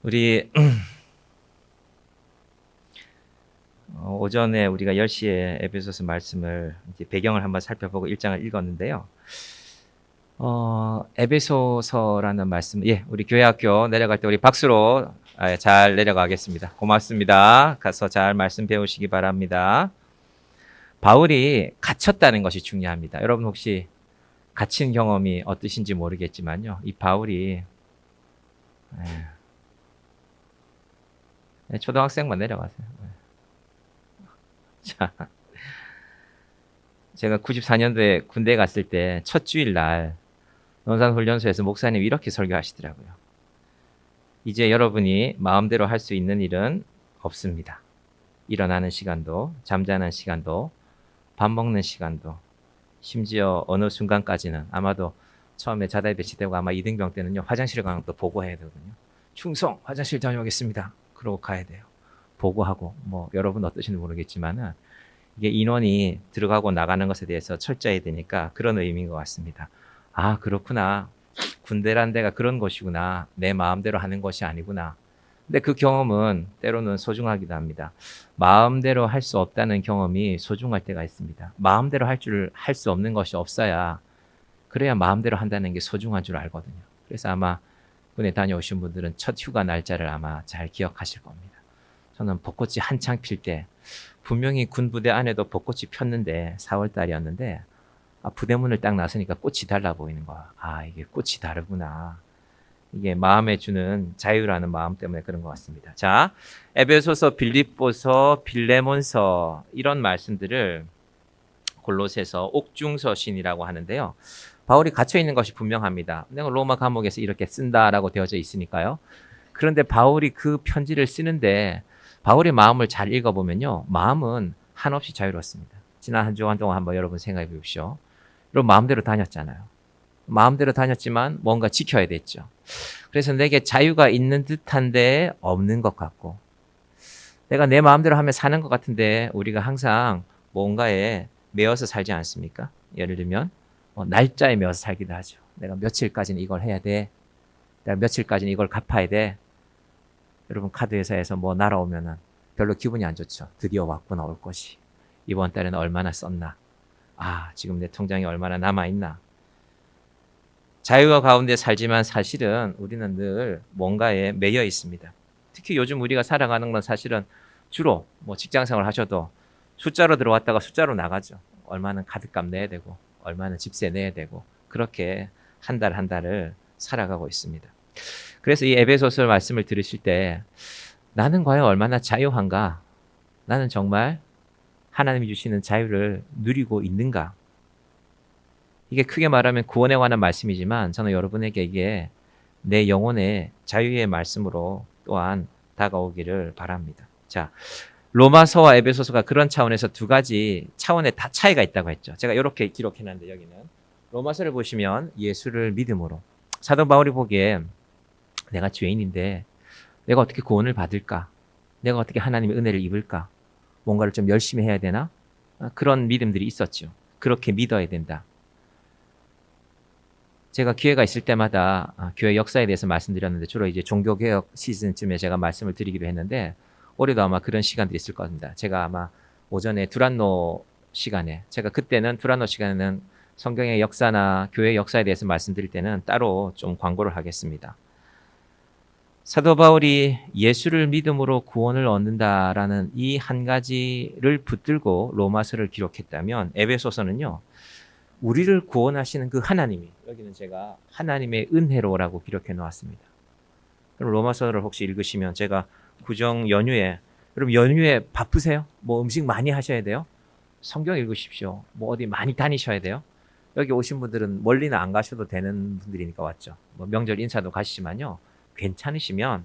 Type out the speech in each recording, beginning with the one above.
우리 오전에 우리가 10시에 에베소서 말씀을 이제 배경을 한번 살펴보고 1장을 읽었는데요. 에베소서라는 말씀, 우리 교회 학교 내려갈 때 우리 박수로 잘 내려가겠습니다. 고맙습니다. 가서 잘 말씀 배우시기 바랍니다. 바울이 갇혔다는 것이 중요합니다. 여러분 혹시 갇힌 경험이 어떠신지 모르겠지만요. 이 바울이 초등학생만 내려가세요. 자, 제가 94년도에 군대 갔을 때 첫 주일날 논산훈련소에서 목사님이 이렇게 설교하시더라고요. 이제 여러분이 마음대로 할 수 있는 일은 없습니다. 일어나는 시간도, 잠자는 시간도, 밥 먹는 시간도, 심지어 어느 순간까지는 아마도 처음에 자다이 배치되고 아마 이등병 때는요, 화장실 가면 또 보고해야 되거든요. 충성! 화장실 다녀오겠습니다. 그러고 가야 돼요. 보고하고, 여러분 어떠신지 모르겠지만은, 이게 인원이 들어가고 나가는 것에 대해서 철저해야 되니까 그런 의미인 것 같습니다. 아, 그렇구나. 군대란 데가 그런 곳이구나. 내 마음대로 하는 것이 아니구나. 근데 그 경험은 때로는 소중하기도 합니다. 마음대로 할 수 없다는 경험이 소중할 때가 있습니다. 마음대로 할 수 없는 것이 없어야, 그래야 마음대로 한다는 게 소중한 줄 알거든요. 그래서 아마 군에 다녀오신 분들은 첫 휴가 날짜를 아마 잘 기억하실 겁니다. 저는 벚꽃이 한창 필 때, 분명히 군부대 안에도 벚꽃이 폈는데 4월 달이었는데 부대문을 딱 나서니까 꽃이 달라 보이는 거야. 아, 이게 꽃이 다르구나. 이게 마음에 주는 자유라는 마음 때문에 그런 것 같습니다. 자, 에베소서, 빌립보서, 빌레몬서 이런 말씀들을 골로새서, 옥중서신이라고 하는데요. 바울이 갇혀 있는 것이 분명합니다. 내가 로마 감옥에서 이렇게 쓴다라고 되어져 있으니까요. 그런데 바울이 그 편지를 쓰는데 바울의 마음을 잘 읽어보면요. 마음은 한없이 자유롭습니다. 지난 한 주간 동안 한번 여러분 생각해 보십시오. 여러분 마음대로 다녔잖아요. 마음대로 다녔지만 뭔가 지켜야 됐죠. 그래서 내게 자유가 있는 듯한데 없는 것 같고, 내가 내 마음대로 하면 사는 것 같은데 우리가 항상 뭔가에 매여서 살지 않습니까? 예를 들면 날짜에 매여서 살기도 하죠. 내가 며칠까지는 이걸 해야 돼. 내가 며칠까지는 이걸 갚아야 돼. 여러분 카드 회사에서 날아오면은 별로 기분이 안 좋죠. 드디어 왔구나, 올 것이. 이번 달에는 얼마나 썼나. 지금 내 통장에 얼마나 남아있나. 자유와 가운데 살지만 사실은 우리는 늘 뭔가에 매여 있습니다. 특히 요즘 우리가 살아가는 건 사실은 주로 직장생활 하셔도 숫자로 들어왔다가 숫자로 나가죠. 얼마는 카드값 내야 되고 얼마는 집세 내야 되고, 그렇게 한 달 한 달을 살아가고 있습니다. 그래서 이 에베소서 말씀을 들으실 때 나는 과연 얼마나 자유한가? 나는 정말 하나님이 주시는 자유를 누리고 있는가? 이게 크게 말하면 구원에 관한 말씀이지만 저는 여러분에게 이게 내 영혼의 자유의 말씀으로 또한 다가오기를 바랍니다. 자, 로마서와 에베소서가 그런 차원에서 두 가지 차원의 다 차이가 있다고 했죠. 제가 이렇게 기록해놨는데 여기는 로마서를 보시면 예수를 믿음으로, 사도 바울이 보기에 내가 죄인인데 내가 어떻게 구원을 받을까? 내가 어떻게 하나님의 은혜를 입을까? 뭔가를 좀 열심히 해야 되나? 그런 믿음들이 있었죠. 그렇게 믿어야 된다. 제가 기회가 있을 때마다 교회 역사에 대해서 말씀드렸는데 주로 이제 종교개혁 시즌쯤에 제가 말씀을 드리기도 했는데 올해도 아마 그런 시간들이 있을 겁니다. 제가 아마 오전에 두란노 시간에, 제가 그때는 두란노 시간에는 성경의 역사나 교회 역사에 대해서 말씀드릴 때는 따로 좀 광고를 하겠습니다. 사도 바울이 예수를 믿음으로 구원을 얻는다라는 이 한 가지를 붙들고 로마서를 기록했다면 에베소서는요, 우리를 구원하시는 그 하나님이, 여기는 제가 하나님의 은혜로라고 기록해 놓았습니다. 그럼 로마서를 혹시 읽으시면 제가 구정 연휴에, 여러분 연휴에 바쁘세요? 음식 많이 하셔야 돼요? 성경 읽으십시오. 어디 많이 다니셔야 돼요? 여기 오신 분들은 멀리는 안 가셔도 되는 분들이니까 왔죠. 명절 인사도 가시지만요, 괜찮으시면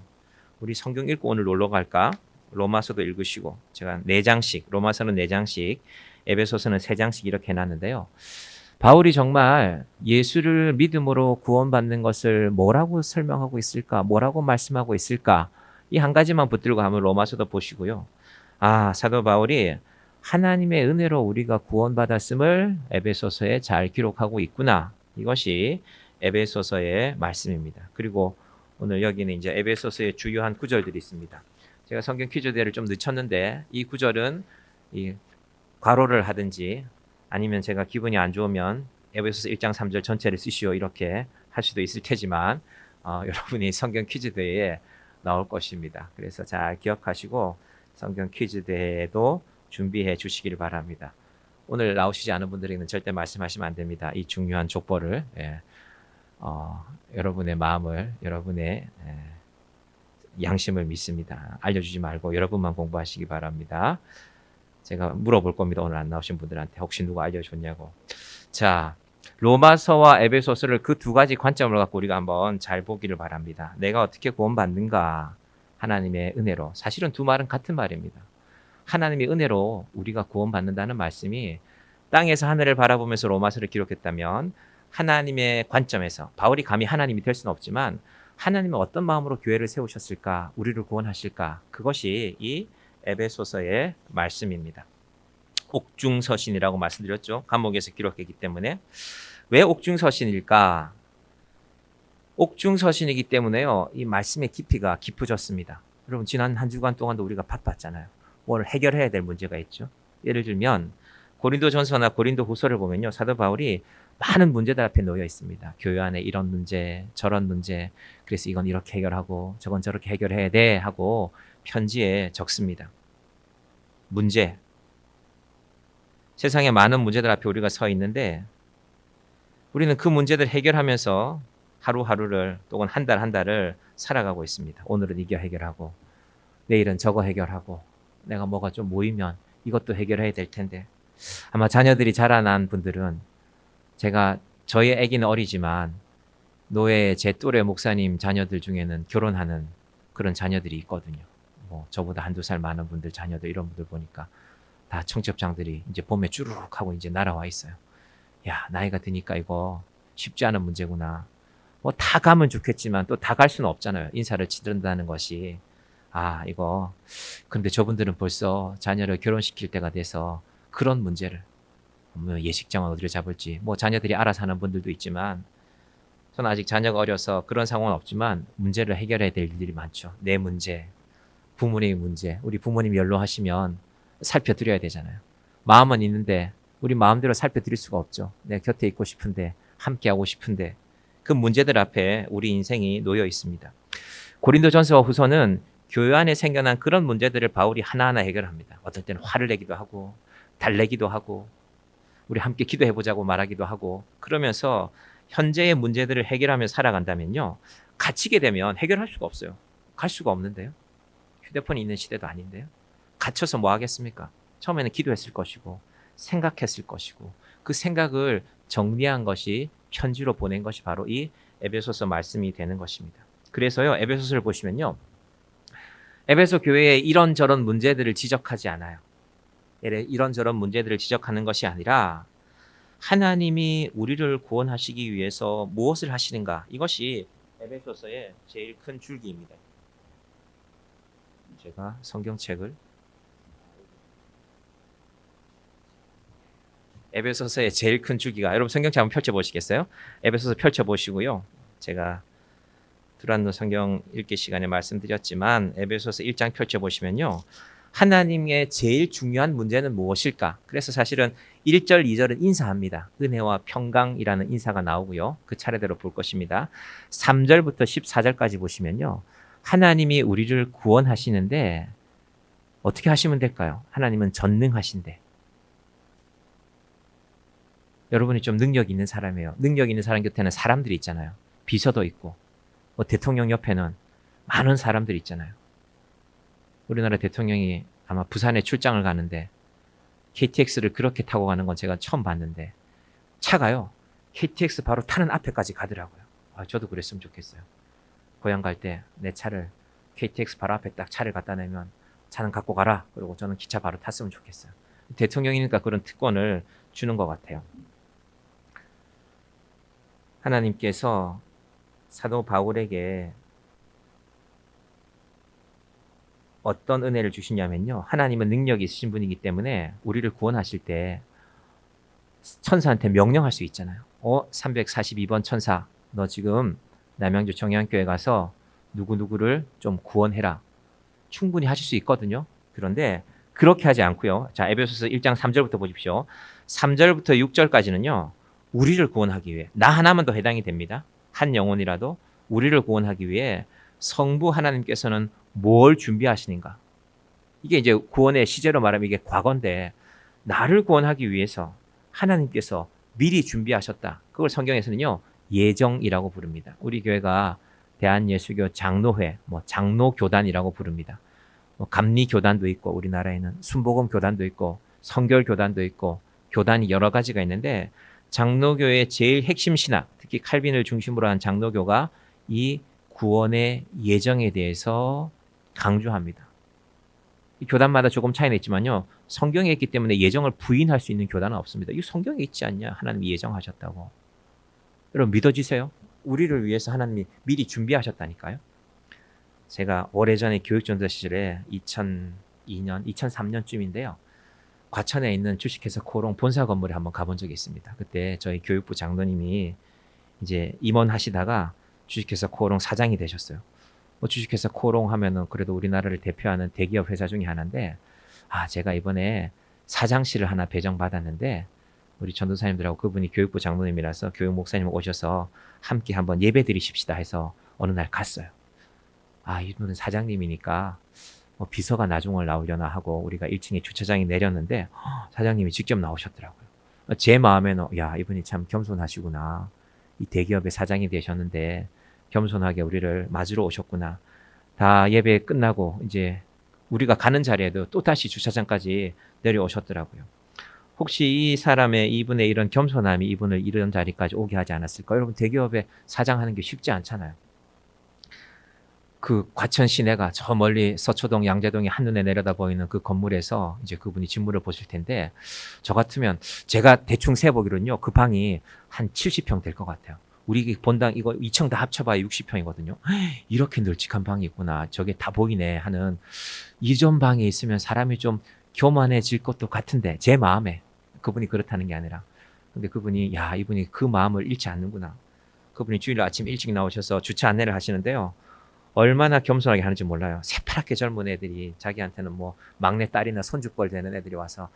우리 성경 읽고 오늘 놀러 갈까? 로마서도 읽으시고, 제가 4장씩, 로마서는 4장씩, 에베소서는 3장씩 이렇게 해놨는데요. 바울이 정말 예수를 믿음으로 구원받는 것을 뭐라고 설명하고 있을까? 뭐라고 말씀하고 있을까? 이 한 가지만 붙들고 한번 로마서도 보시고요. 사도 바울이 하나님의 은혜로 우리가 구원받았음을 에베소서에 잘 기록하고 있구나. 이것이 에베소서의 말씀입니다. 그리고 오늘 여기는 이제 에베소서의 주요한 구절들이 있습니다. 제가 성경 퀴즈 대회를 좀 늦췄는데 이 구절은 이 괄호를 하든지 아니면 제가 기분이 안 좋으면 에베소서 1장 3절 전체를 쓰시오 이렇게 할 수도 있을 테지만 여러분이 성경 퀴즈 대회에 나올 것입니다. 그래서 잘 기억하시고 성경 퀴즈 대회에도 준비해 주시길 바랍니다. 오늘 나오시지 않은 분들에게는 절대 말씀하시면 안 됩니다. 이 중요한 족보를 여러분의 마음을 여러분의 양심을 믿습니다. 알려주지 말고 여러분만 공부하시기 바랍니다. 제가 물어볼 겁니다. 오늘 안 나오신 분들한테 혹시 누가 알려줬냐고. 자, 로마서와 에베소서를 그 두 가지 관점을 갖고 우리가 한번 잘 보기를 바랍니다. 내가 어떻게 구원받는가? 하나님의 은혜로. 사실은 두 말은 같은 말입니다. 하나님의 은혜로 우리가 구원받는다는 말씀이 땅에서 하늘을 바라보면서 로마서를 기록했다면 하나님의 관점에서 바울이 감히 하나님이 될 수는 없지만 하나님은 어떤 마음으로 교회를 세우셨을까? 우리를 구원하실까? 그것이 이 에베소서의 말씀입니다. 옥중서신이라고 말씀드렸죠. 감옥에서 기록했기 때문에. 왜 옥중서신일까? 옥중서신이기 때문에요. 이 말씀의 깊이가 깊어졌습니다. 여러분 지난 한 주간 동안도 우리가 바빴잖아요. 오늘 해결해야 될 문제가 있죠. 예를 들면 고린도전서나 고린도후서를 보면요. 사도 바울이 많은 문제들 앞에 놓여 있습니다. 교회 안에 이런 문제, 저런 문제, 그래서 이건 이렇게 해결하고 저건 저렇게 해결해야 돼 하고 편지에 적습니다. 문제. 세상에 많은 문제들 앞에 우리가 서 있는데 우리는 그 문제들 해결하면서 하루하루를 또는 한 달 한 달을 살아가고 있습니다. 오늘은 이거 해결하고 내일은 저거 해결하고 내가 뭐가 좀 모이면 이것도 해결해야 될 텐데 아마 자녀들이 자라난 분들은 제가 저희 아기는 어리지만 노예 제 또래 목사님 자녀들 중에는 결혼하는 그런 자녀들이 있거든요. 뭐 저보다 한두 살 많은 분들 자녀들 이런 분들 보니까 다 청첩장들이 이제 봄에 쭈르륵 하고 이제 날아와 있어요. 야, 나이가 드니까 이거 쉽지 않은 문제구나. 뭐 다 가면 좋겠지만 또 다 갈 수는 없잖아요. 인사를 치른다는 것이. 이거. 근데 저분들은 벌써 자녀를 결혼시킬 때가 돼서 그런 문제를 뭐 예식장은 어디를 잡을지 뭐 자녀들이 알아서 하는 분들도 있지만 저는 아직 자녀가 어려서 그런 상황은 없지만 문제를 해결해야 될 일들이 많죠. 내 문제, 부모님의 문제. 우리 부모님 연로하시면 살펴드려야 되잖아요. 마음은 있는데 우리 마음대로 살펴드릴 수가 없죠. 내 곁에 있고 싶은데 함께하고 싶은데 그 문제들 앞에 우리 인생이 놓여 있습니다. 고린도전서와 후서는 교회 안에 생겨난 그런 문제들을 바울이 하나하나 해결합니다. 어떨 때는 화를 내기도 하고 달래기도 하고 우리 함께 기도해보자고 말하기도 하고 그러면서 현재의 문제들을 해결하며 살아간다면요. 갇히게 되면 해결할 수가 없어요. 갈 수가 없는데요. 휴대폰이 있는 시대도 아닌데요. 갇혀서 뭐 하겠습니까? 처음에는 기도했을 것이고 생각했을 것이고 그 생각을 정리한 것이 편지로 보낸 것이 바로 이 에베소서 말씀이 되는 것입니다. 그래서요. 에베소서를 보시면요. 에베소 교회의 이런저런 문제들을 지적하지 않아요. 이런저런 문제들을 지적하는 것이 아니라 하나님이 우리를 구원하시기 위해서 무엇을 하시는가 이것이 에베소서의 제일 큰 줄기입니다. 제가 성경책을 에베소서의 제일 큰 줄기가 여러분 성경책 한번 펼쳐보시겠어요? 에베소서 펼쳐보시고요. 제가 두란노 성경 읽기 시간에 말씀드렸지만 에베소서 1장 펼쳐보시면요. 하나님의 제일 중요한 문제는 무엇일까? 그래서 사실은 1절, 2절은 인사합니다. 은혜와 평강이라는 인사가 나오고요. 그 차례대로 볼 것입니다. 3절부터 14절까지 보시면요. 하나님이 우리를 구원하시는데 어떻게 하시면 될까요? 하나님은 전능하신데. 여러분이 좀 능력 있는 사람이에요. 능력 있는 사람 곁에는 사람들이 있잖아요. 비서도 있고 뭐 대통령 옆에는 많은 사람들이 있잖아요. 우리나라 대통령이 아마 부산에 출장을 가는데 KTX를 그렇게 타고 가는 건 제가 처음 봤는데 차가요. KTX 바로 타는 앞에까지 가더라고요. 저도 그랬으면 좋겠어요. 고향 갈 때 내 차를 KTX 바로 앞에 딱 차를 갖다 내면 차는 갖고 가라. 그리고 저는 기차 바로 탔으면 좋겠어요. 대통령이니까 그런 특권을 주는 것 같아요. 하나님께서 사도 바울에게 어떤 은혜를 주시냐면요. 하나님은 능력이 있으신 분이기 때문에 우리를 구원하실 때 천사한테 명령할 수 있잖아요. 342번 천사, 너 지금 남양주 정양교회 가서 누구누구를 좀 구원해라. 충분히 하실 수 있거든요. 그런데 그렇게 하지 않고요. 자, 에베소서 1장 3절부터 보십시오. 3절부터 6절까지는요. 우리를 구원하기 위해 나 하나만 더 해당이 됩니다. 한 영혼이라도 우리를 구원하기 위해 성부 하나님께서는 뭘 준비하시는가? 이게 이제 구원의 시제로 말하면 이게 과거인데 나를 구원하기 위해서 하나님께서 미리 준비하셨다. 그걸 성경에서는요. 예정이라고 부릅니다. 우리 교회가 대한예수교 장로회, 장로교단이라고 부릅니다. 감리교단도 있고 우리나라에는 순복음교단도 있고 성결교단도 있고 교단이 여러 가지가 있는데 장로교의 제일 핵심 신학, 특히 칼빈을 중심으로 한 장로교가 이 구원의 예정에 대해서 강조합니다. 교단마다 조금 차이는 있지만요. 성경에 있기 때문에 예정을 부인할 수 있는 교단은 없습니다. 이 성경에 있지 않냐? 하나님이 예정하셨다고. 여러분 믿어지세요? 우리를 위해서 하나님이 미리 준비하셨다니까요. 제가 오래전에 교육전도 시절에 2002년, 2003년쯤인데요. 과천에 있는 주식회사 코롱 본사 건물에 한번 가본 적이 있습니다. 그때 저희 교육부 장로님이 이제 임원하시다가 주식회사 코롱 사장이 되셨어요. 주식회사 코롱 하면은 그래도 우리나라를 대표하는 대기업 회사 중에 하나인데, 제가 이번에 사장실을 하나 배정받았는데, 우리 전도사님들하고 그분이 교육부 장로님이라서 교육 목사님 오셔서 함께 한번 예배 드리십시다 해서 어느 날 갔어요. 이분은 사장님이니까 비서가 나중을 나오려나 하고 우리가 1층에 주차장에 내렸는데 사장님이 직접 나오셨더라고요. 제 마음에는 야, 이분이 참 겸손하시구나. 이 대기업의 사장이 되셨는데 겸손하게 우리를 맞으러 오셨구나. 다 예배 끝나고 이제 우리가 가는 자리에도 또다시 주차장까지 내려오셨더라고요. 혹시 이 사람의 이분의 이런 겸손함이 이분을 이런 자리까지 오게 하지 않았을까? 여러분 대기업에 사장하는 게 쉽지 않잖아요. 그 과천 시내가 저 멀리 서초동 양재동이 한눈에 내려다 보이는 그 건물에서 이제 그분이 직무를 보실 텐데 저 같으면 제가 대충 세보기로는요. 그 방이 한 70평 될 것 같아요. 우리 본당 이거 2층 다 합쳐봐야 60평이거든요. 이렇게 널찍한 방이 있구나. 저게 다 보이네 하는 이전 방에 있으면 사람이 좀 교만해질 것도 같은데 제 마음에 그분이 그렇다는 게 아니라 근데 그분이 이분이 그 마음을 잃지 않는구나. 그분이 주일 아침 일찍 나오셔서 주차 안내를 하시는데요. 얼마나 겸손하게 하는지 몰라요. 새파랗게 젊은 애들이 자기한테는 막내 딸이나 손주뻘 되는 애들이 와서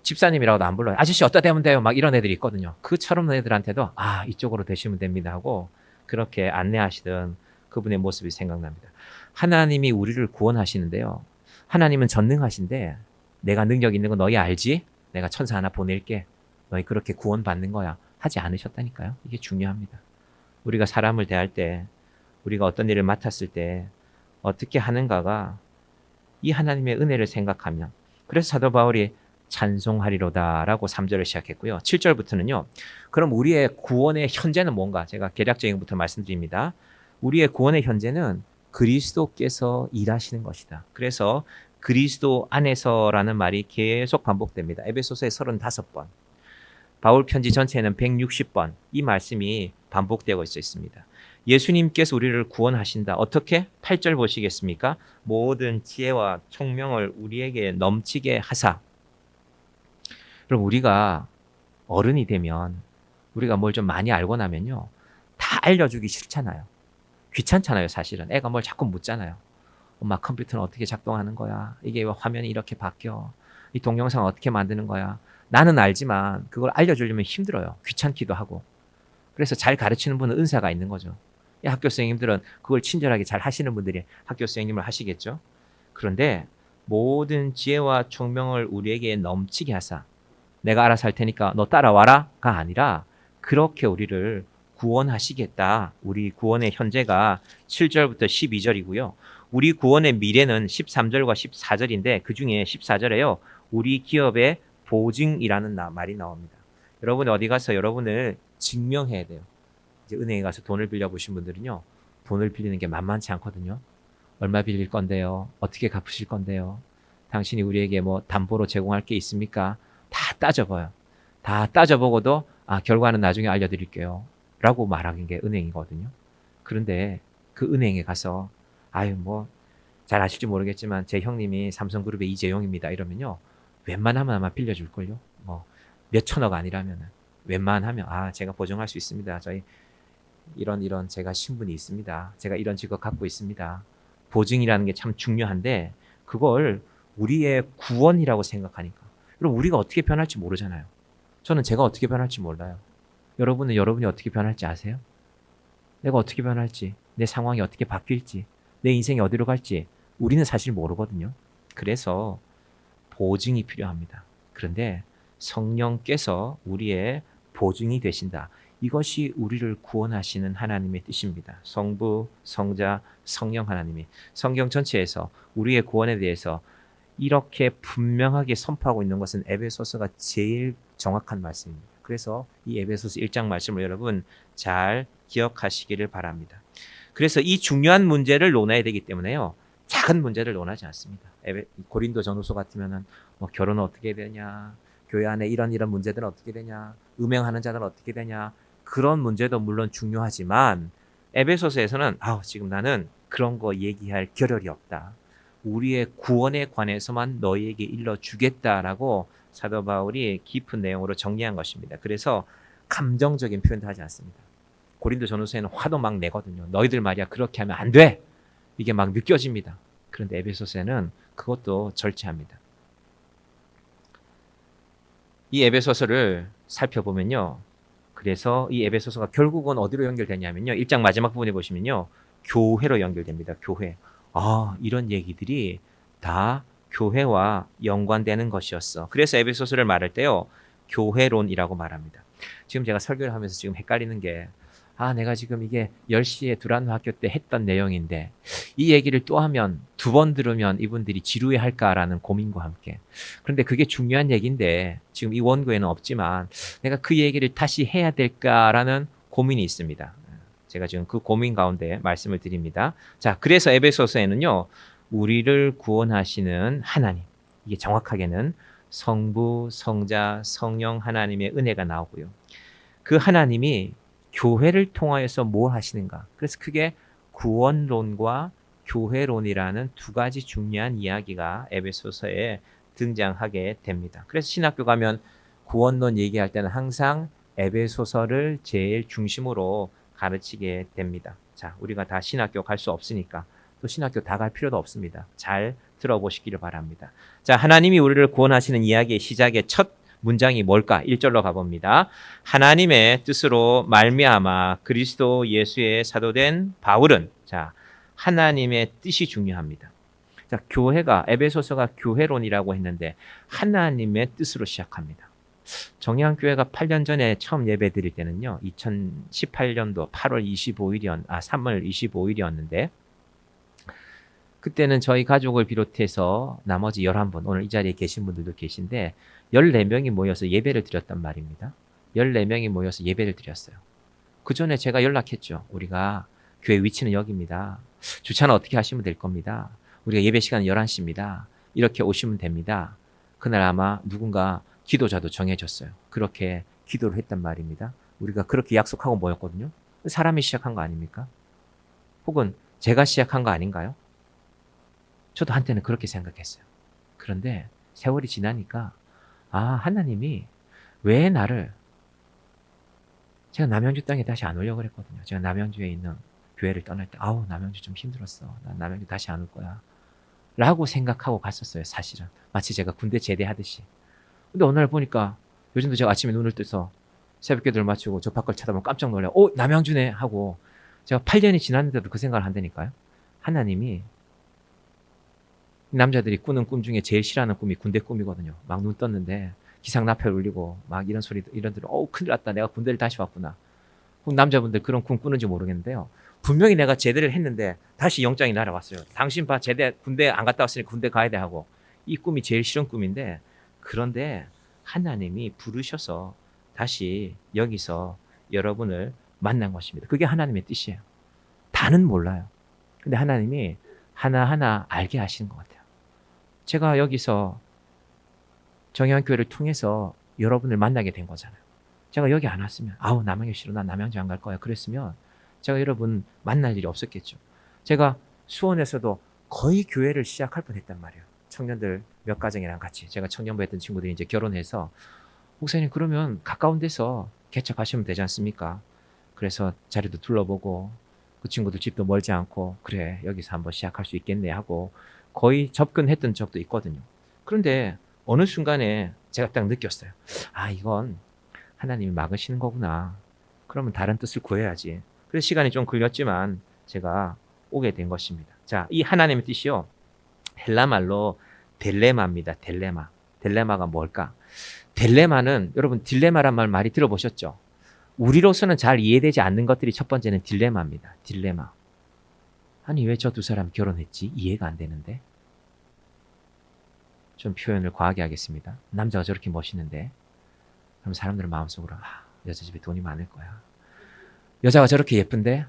집사님이라고도 안 불러요. 아저씨 어디다 대면 돼요? 막 이런 애들이 있거든요. 그 철없는 애들한테도 이쪽으로 대시면 됩니다 하고 그렇게 안내하시던 그분의 모습이 생각납니다. 하나님이 우리를 구원하시는데요. 하나님은 전능하신데 내가 능력 있는 거 너희 알지? 내가 천사 하나 보낼게. 너희 그렇게 구원받는 거야. 하지 않으셨다니까요. 이게 중요합니다. 우리가 사람을 대할 때 우리가 어떤 일을 맡았을 때 어떻게 하는가가 이 하나님의 은혜를 생각하면 그래서 사도 바울이 찬송하리로다라고 3절을 시작했고요. 7절부터는요. 그럼 우리의 구원의 현재는 뭔가? 제가 개략적인 것부터 말씀드립니다. 우리의 구원의 현재는 그리스도께서 일하시는 것이다. 그래서 그리스도 안에서라는 말이 계속 반복됩니다. 에베소서에 35번. 바울 편지 전체에는 160번 이 말씀이 반복되고 있습니다. 예수님께서 우리를 구원하신다. 어떻게? 8절 보시겠습니까? 모든 지혜와 총명을 우리에게 넘치게 하사. 그럼 우리가 어른이 되면 우리가 뭘 좀 많이 알고 나면요. 다 알려주기 싫잖아요. 귀찮잖아요, 사실은. 애가 뭘 자꾸 묻잖아요. 엄마 컴퓨터는 어떻게 작동하는 거야? 이게 왜 화면이 이렇게 바뀌어? 이 동영상 어떻게 만드는 거야? 나는 알지만 그걸 알려주려면 힘들어요. 귀찮기도 하고. 그래서 잘 가르치는 분은 은사가 있는 거죠. 학교 선생님들은 그걸 친절하게 잘 하시는 분들이 학교 선생님을 하시겠죠. 그런데 모든 지혜와 총명을 우리에게 넘치게 하사 내가 알아서 할 테니까 너 따라와라가 아니라 그렇게 우리를 구원하시겠다. 우리 구원의 현재가 7절부터 12절이고요. 우리 구원의 미래는 13절과 14절인데 그중에 14절에요. 우리 기업의 보증이라는 말이 나옵니다. 여러분이 어디 가서 여러분을 증명해야 돼요. 이제 은행에 가서 돈을 빌려보신 분들은요. 돈을 빌리는 게 만만치 않거든요. 얼마 빌릴 건데요? 어떻게 갚으실 건데요? 당신이 우리에게 담보로 제공할 게 있습니까? 다 따져봐요. 다 따져보고도 결과는 나중에 알려드릴게요. 라고 말하는 게 은행이거든요. 그런데 그 은행에 가서 잘 아실지 모르겠지만 제 형님이 삼성그룹의 이재용입니다. 이러면요. 웬만하면 아마 이런 제가 신분이 있습니다. 제가 이런 직업 갖고 있습니다. 보증이라는 게 참 중요한데 그걸 우리의 구원이라고 생각하니까 여러분 우리가 어떻게 변할지 모르잖아요. 저는 제가 어떻게 변할지 몰라요. 여러분은 여러분이 어떻게 변할지 아세요? 내가 어떻게 변할지, 내 상황이 어떻게 바뀔지, 내 인생이 어디로 갈지 우리는 사실 모르거든요. 그래서 보증이 필요합니다. 그런데 성령께서 우리의 보증이 되신다. 이것이 우리를 구원하시는 하나님의 뜻입니다. 성부, 성자, 성령 하나님이 성경 전체에서 우리의 구원에 대해서 이렇게 분명하게 선포하고 있는 것은 에베소서가 제일 정확한 말씀입니다. 그래서 이 에베소서 1장 말씀을 여러분 잘 기억하시기를 바랍니다. 그래서 이 중요한 문제를 논해야 되기 때문에요. 작은 문제를 논하지 않습니다. 고린도 전후서 같으면은 뭐 결혼은 어떻게 해야 되냐, 교회 안에 이런 문제들은 어떻게 되냐, 음행하는 자들은 어떻게 되냐, 그런 문제도 물론 중요하지만 에베소서에서는 지금 나는 그런 거 얘기할 겨를이 없다. 우리의 구원에 관해서만 너희에게 일러주겠다라고 사도 바울이 깊은 내용으로 정리한 것입니다. 그래서 감정적인 표현도 하지 않습니다. 고린도 전후서에는 화도 막 내거든요. 너희들 말이야 그렇게 하면 안 돼. 이게 막 느껴집니다. 그런데 에베소서에는 그것도 절제합니다. 이 에베소서를 살펴보면요. 그래서 이 에베소서가 결국은 어디로 연결되냐면요. 1장 마지막 부분에 보시면요. 교회로 연결됩니다. 교회. 이런 얘기들이 다 교회와 연관되는 것이었어. 그래서 에베소서를 말할 때요. 교회론이라고 말합니다. 지금 제가 설교를 하면서 지금 헷갈리는 게 내가 지금 이게 10시에 두란노 학교 때 했던 내용인데 이 얘기를 또 하면 두 번 들으면 이분들이 지루해할까라는 고민과 함께 그런데 그게 중요한 얘기인데 지금 이 원고에는 없지만 내가 그 얘기를 다시 해야 될까라는 고민이 있습니다. 제가 지금 그 고민 가운데 말씀을 드립니다. 자, 그래서 에베소서에는요. 우리를 구원하시는 하나님, 이게 정확하게는 성부, 성자, 성령 하나님의 은혜가 나오고요. 그 하나님이 교회를 통하여서 뭘 하시는가? 그래서 크게 구원론과 교회론이라는 두 가지 중요한 이야기가 에베소서에 등장하게 됩니다. 그래서 신학교 가면 구원론 얘기할 때는 항상 에베소서를 제일 중심으로 가르치게 됩니다. 자, 우리가 다 신학교 갈 수 없으니까 또 신학교 다 갈 필요도 없습니다. 잘 들어보시기를 바랍니다. 자, 하나님이 우리를 구원하시는 이야기의 시작의 첫 문장이 뭘까? 1절로 가봅니다. 하나님의 뜻으로 말미암아 그리스도 예수의 사도된 바울은 하나님의 뜻이 중요합니다. 자, 교회가 에베소서가 교회론이라고 했는데 하나님의 뜻으로 시작합니다. 정의한교회가 8년 전에 처음 예배 드릴 때는요. 2018년도 3월 25일이었는데 그때는 저희 가족을 비롯해서 나머지 11분, 오늘 이 자리에 계신 분들도 계신데 14명이 모여서 예배를 드렸단 말입니다. 14명이 모여서 예배를 드렸어요. 그 전에 제가 연락했죠. 우리가 교회 위치는 여기입니다. 주차는 어떻게 하시면 될 겁니다. 우리가 예배 시간은 11시입니다. 이렇게 오시면 됩니다. 그날 아마 누군가 기도자도 정해졌어요. 그렇게 기도를 했단 말입니다. 우리가 그렇게 약속하고 모였거든요. 사람이 시작한 거 아닙니까? 혹은 제가 시작한 거 아닌가요? 저도 한때는 그렇게 생각했어요. 그런데 세월이 지나니까 하나님이 왜 나를 제가 남양주 땅에 다시 안 오려고 그랬거든요. 제가 남양주에 있는 교회를 떠날 때 남양주 좀 힘들었어. 난 남양주 다시 안 올 거야. 라고 생각하고 갔었어요. 사실은. 마치 제가 군대 제대하듯이. 근데 어느 날 보니까 요즘도 제가 아침에 눈을 떠서 새벽기도를 마치고 저 밖을 쳐다보면 깜짝 놀라요. 남양주네 하고 제가 8년이 지났는데도 그 생각을 한다니까요. 하나님이 남자들이 꾸는 꿈 중에 제일 싫어하는 꿈이 군대 꿈이거든요. 막 눈 떴는데 기상나팔 울리고 막 이런 소리 이런 들어 큰일 났다. 내가 군대를 다시 왔구나. 남자분들 그런 꿈 꾸는지 모르겠는데요. 분명히 내가 제대를 했는데 다시 영장이 날아왔어요. 당신 제대 군대 안 갔다 왔으니 군대 가야 돼 하고 이 꿈이 제일 싫은 꿈인데 그런데 하나님이 부르셔서 다시 여기서 여러분을 만난 것입니다. 그게 하나님의 뜻이에요. 다는 몰라요. 근데 하나님이 하나하나 알게 하시는 것 같아요. 제가 여기서 정의한교회를 통해서 여러분을 만나게 된 거잖아요. 제가 여기 안 왔으면 남양주 싫어. 난 남양주 안 갈 거야. 그랬으면 제가 여러분 만날 일이 없었겠죠. 제가 수원에서도 거의 교회를 시작할 뻔했단 말이에요. 청년들 몇 가정이랑 같이 제가 청년부 했던 친구들이 이제 결혼해서 목사님 그러면 가까운 데서 개척하시면 되지 않습니까? 그래서 자리도 둘러보고 그 친구들 집도 멀지 않고 그래 여기서 한번 시작할 수 있겠네 하고 거의 접근했던 적도 있거든요. 그런데 어느 순간에 제가 딱 느꼈어요. 아 이건 하나님이 막으시는 거구나. 그러면 다른 뜻을 구해야지. 그래서 시간이 좀 걸렸지만 제가 오게 된 것입니다. 자, 이 하나님의 뜻이요. 헬라 말로 딜레마입니다. 딜레마. 딜레마가 뭘까? 딜레마는 여러분 딜레마란 말 많이 들어보셨죠? 우리로서는 잘 이해되지 않는 것들이 첫 번째는 딜레마입니다. 딜레마. 아니 왜 저 두 사람 결혼했지? 이해가 안 되는데. 좀 표현을 과하게 하겠습니다. 남자가 저렇게 멋있는데 그럼 사람들은 마음속으로 여자 집에 돈이 많을 거야. 여자가 저렇게 예쁜데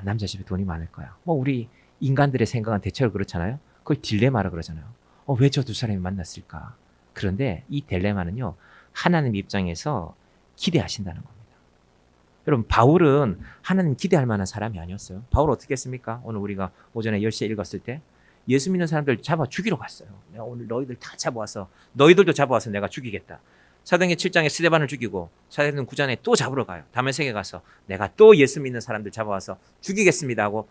남자 집에 돈이 많을 거야. 뭐 우리 인간들의 생각은 대체로 그렇잖아요. 그걸 딜레마라 그러잖아요. 왜 저 두 사람이 만났을까? 그런데 이 딜레마는요. 하나님 입장에서 기대하신다는 겁니다. 여러분 바울은 하나님 기대할 만한 사람이 아니었어요. 바울 어떻게 했습니까? 오늘 우리가 오전에 10시에 읽었을 때 예수 믿는 사람들 잡아 죽이러 갔어요. 내가 오늘 너희들 다 잡아와서 너희들도 잡아와서 내가 죽이겠다. 사도행전 7장에 스데반을 죽이고 사도행전 9장에 또 잡으러 가요. 다메섹에 가서 내가 또 예수 믿는 사람들 잡아와서 죽이겠습니다 하고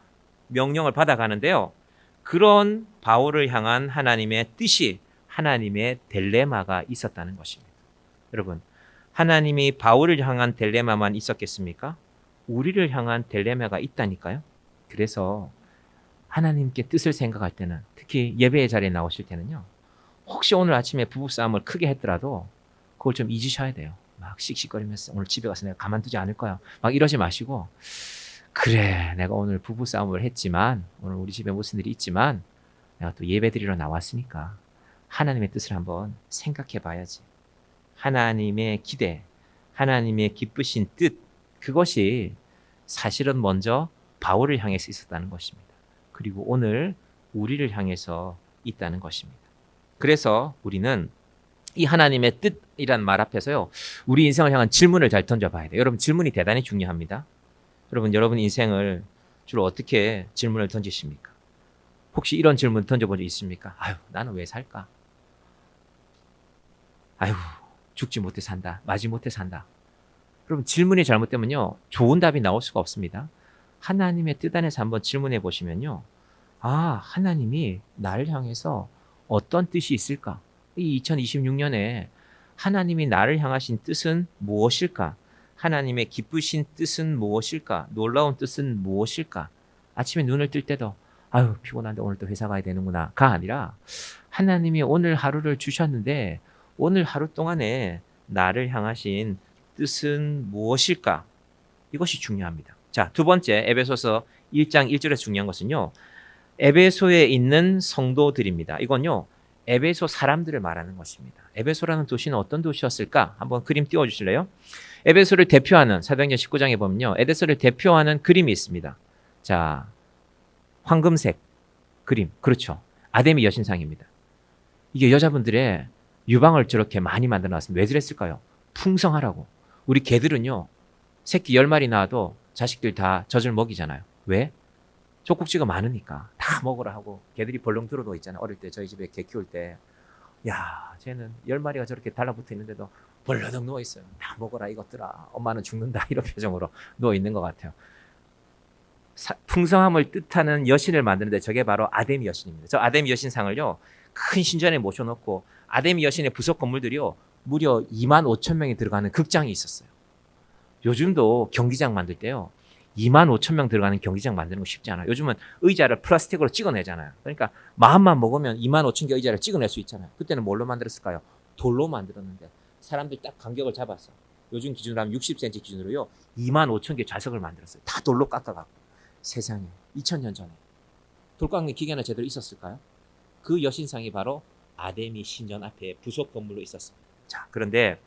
명령을 받아가는데요. 그런 바울을 향한 하나님의 뜻이 하나님의 딜레마가 있었다는 것입니다. 여러분 하나님이 바울을 향한 딜레마만 있었겠습니까? 우리를 향한 딜레마가 있다니까요. 그래서 하나님께 뜻을 생각할 때는 특히 예배의 자리에 나오실 때는요. 혹시 오늘 아침에 부부싸움을 크게 했더라도 그걸 좀 잊으셔야 돼요. 막 씩씩거리면서 오늘 집에 가서 내가 가만두지 않을 거야. 막 이러지 마시고 그래 내가 오늘 부부싸움을 했지만 오늘 우리 집에 무슨 일이 있지만 내가 또 예배드리러 나왔으니까 하나님의 뜻을 한번 생각해 봐야지. 하나님의 기대, 하나님의 기쁘신 뜻 그것이 사실은 먼저 바울을 향해서 있었다는 것입니다. 그리고 오늘 우리를 향해서 있다는 것입니다. 그래서 우리는 이 하나님의 뜻이란 말 앞에서요. 우리 인생을 향한 질문을 잘 던져봐야 돼요. 여러분 질문이 대단히 중요합니다. 여러분 인생을 주로 어떻게 질문을 던지십니까? 혹시 이런 질문 던져본 적 있습니까? 나는 왜 살까? 죽지 못해 산다. 마지 못해 산다. 여러분 질문이 잘못되면요. 좋은 답이 나올 수가 없습니다. 하나님의 뜻 안에서 한번 질문해 보시면요. 하나님이 나를 향해서 어떤 뜻이 있을까? 이 2026년에 하나님이 나를 향하신 뜻은 무엇일까? 하나님의 기쁘신 뜻은 무엇일까? 놀라운 뜻은 무엇일까? 아침에 눈을 뜰 때도 피곤한데 오늘 또 회사 가야 되는구나가 아니라 하나님이 오늘 하루를 주셨는데 오늘 하루 동안에 나를 향하신 뜻은 무엇일까? 이것이 중요합니다. 자, 두 번째 에베소서 1장 1절에서 중요한 것은요. 에베소에 있는 성도들입니다. 이건요. 에베소 사람들을 말하는 것입니다. 에베소라는 도시는 어떤 도시였을까? 한번 그림 띄워주실래요? 에베소를 대표하는 사도행전 19장에 보면요. 에베소를 대표하는 그림이 있습니다. 자, 황금색 그림. 그렇죠. 아데미 여신상입니다. 이게 여자분들의 유방을 저렇게 많이 만들어 놨습니다. 왜 그랬을까요? 풍성하라고. 우리 개들은요. 새끼 10마리 낳아도 자식들 다 젖을 먹이잖아요. 왜? 젖꼭지가 많으니까 다 먹으라 하고 개들이 벌렁 들어누워 있잖아요. 어릴 때 저희 집에 개 키울 때 쟤는 10마리가 저렇게 달라붙어 있는데도 벌러덩 누워 있어요. 다 먹어라 이것들아. 엄마는 죽는다. 이런 표정으로 누워 있는 것 같아요. 풍성함을 뜻하는 여신을 만드는데 저게 바로 아데미 여신입니다. 저 아데미 여신상을요. 큰 신전에 모셔놓고 아데미 여신의 부속 건물들이요. 무려 25,000명이 들어가는 극장이 있었어요. 요즘도 경기장 만들 때요. 25,000명 들어가는 경기장 만드는 거 쉽지 않아요. 요즘은 의자를 플라스틱으로 찍어내잖아요. 그러니까 마음만 먹으면 25,000개 의자를 찍어낼 수 있잖아요. 그때는 뭘로 만들었을까요? 돌로 만들었는데 사람들 딱 간격을 잡아서 요즘 기준으로 하면 60cm 기준으로요. 25,000개 좌석을 만들었어요. 다 돌로 깎아갖고. 세상에 2000년 전에 돌 깎는 기계는 제대로 있었을까요? 그 여신상이 바로 아데미 신전 앞에 부속 건물로 있었습니다. 자, 그런데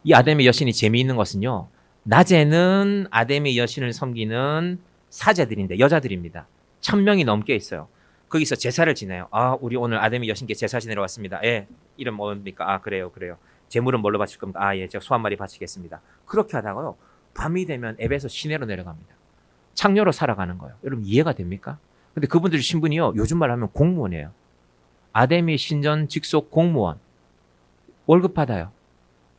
이 아데미 여신이 재미있는 것은요. 낮에는 아데미 여신을 섬기는 사제들인데 여자들입니다. 1000명이 넘게 있어요. 거기서 제사를 지내요. 우리 오늘 아데미 여신께 제사 지내러 왔습니다. 예, 이름 뭡니까? 그래요. 제물은 뭘로 바칠 겁니까? 예, 제가 소 한 마리 바치겠습니다. 그렇게 하다가요. 밤이 되면 에베소 시내로 내려갑니다. 창녀로 살아가는 거예요. 여러분 이해가 됩니까? 근데 그분들 신분이요. 요즘 말 하면 공무원이에요. 아데미 신전 직속 공무원. 월급 받아요.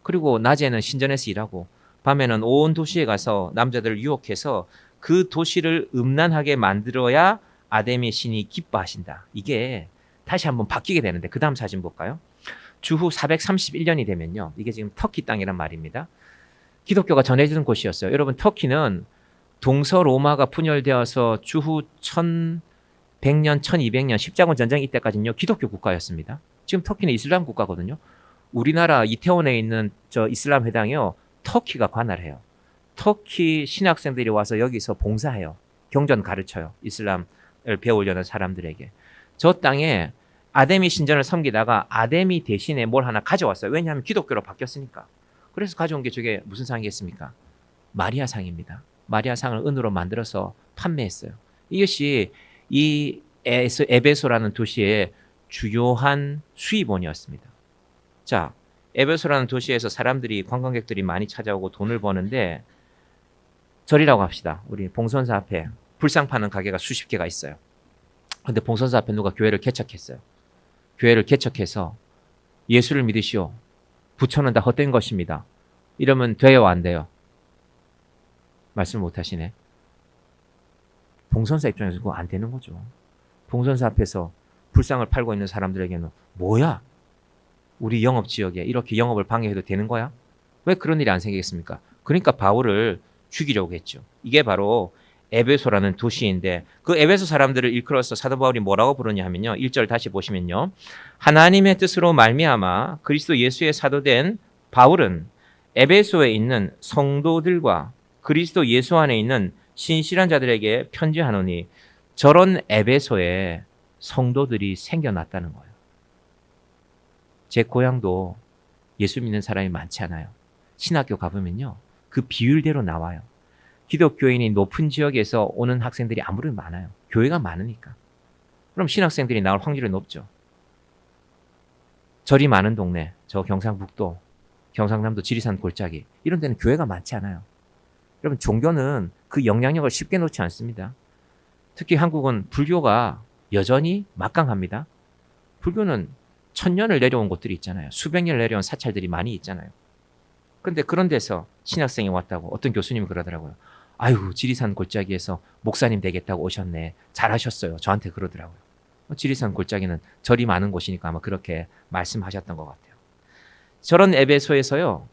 그리고 낮에는 신전에서 일하고 밤에는 온 도시에 가서 남자들을 유혹해서 그 도시를 음란하게 만들어야 아데미 신이 기뻐하신다. 이게 다시 한번 바뀌게 되는데 그 다음 사진 볼까요? 주후 431년이 되면요. 이게 지금 터키 땅이란 말입니다. 기독교가 전해지는 곳이었어요. 여러분 터키는 동서 로마가 분열되어서 주후 1100년, 1200년 십자군 전쟁 이때까지는요. 기독교 국가였습니다. 지금 터키는 이슬람 국가거든요. 우리나라 이태원에 있는 저 이슬람 회당이요. 터키가 관할해요. 터키 신학생들이 와서 여기서 봉사해요. 경전 가르쳐요. 이슬람을 배우려는 사람들에게. 저 땅에 아데미 신전을 섬기다가 아데미 대신에 뭘 하나 가져왔어요. 왜냐하면 기독교로 바뀌었으니까. 그래서 가져온 게 저게 무슨 상이겠습니까? 마리아 상입니다. 마리아 상을 은으로 만들어서 판매했어요. 이것이 이 에베소라는 도시의 주요한 수입원이었습니다. 자, 에베소라는 도시에서 사람들이 관광객들이 많이 찾아오고 돈을 버는데 절이라고 합시다. 우리 봉선사 앞에 불상 파는 가게가 수십 개가 있어요. 근데 봉선사 앞에 누가 교회를 개척했어요. 교회를 개척해서 예수를 믿으시오. 부처는 다 헛된 것입니다. 이러면 돼요, 안 돼요? 말씀을 못 하시네. 봉선사 입장에서 그거 안 되는 거죠. 봉선사 앞에서 불상을 팔고 있는 사람들에게는 뭐야? 우리 영업지역에 이렇게 영업을 방해해도 되는 거야? 왜 그런 일이 안 생기겠습니까? 그러니까 바울을 죽이려고 했죠. 이게 바로 에베소라는 도시인데 그 에베소 사람들을 일컬어서 사도 바울이 뭐라고 부르냐 하면요. 1절 다시 보시면요. 하나님의 뜻으로 말미암아 그리스도 예수의 사도된 바울은 에베소에 있는 성도들과 그리스도 예수 안에 있는 신실한 자들에게 편지하노니 저런 에베소에 성도들이 생겨났다는 거예요. 제 고향도 예수 믿는 사람이 많지 않아요. 신학교 가보면요. 그 비율대로 나와요. 기독교인이 높은 지역에서 오는 학생들이 아무리 많아요. 교회가 많으니까. 그럼 신학생들이 나올 확률이 높죠. 절이 많은 동네, 저 경상북도, 경상남도 지리산 골짜기 이런 데는 교회가 많지 않아요. 여러분 종교는 그 영향력을 쉽게 놓지 않습니다. 특히 한국은 불교가 여전히 막강합니다. 불교는 1000년을 내려온 곳들이 있잖아요. 수백 년을 내려온 사찰들이 많이 있잖아요. 근데 그런 데서 신학생이 왔다고 어떤 교수님이 그러더라고요. 아유, 지리산 골짜기에서 목사님 되겠다고 오셨네. 잘하셨어요. 저한테 그러더라고요. 지리산 골짜기는 절이 많은 곳이니까 아마 그렇게 말씀하셨던 것 같아요. 저런 에베소에서요.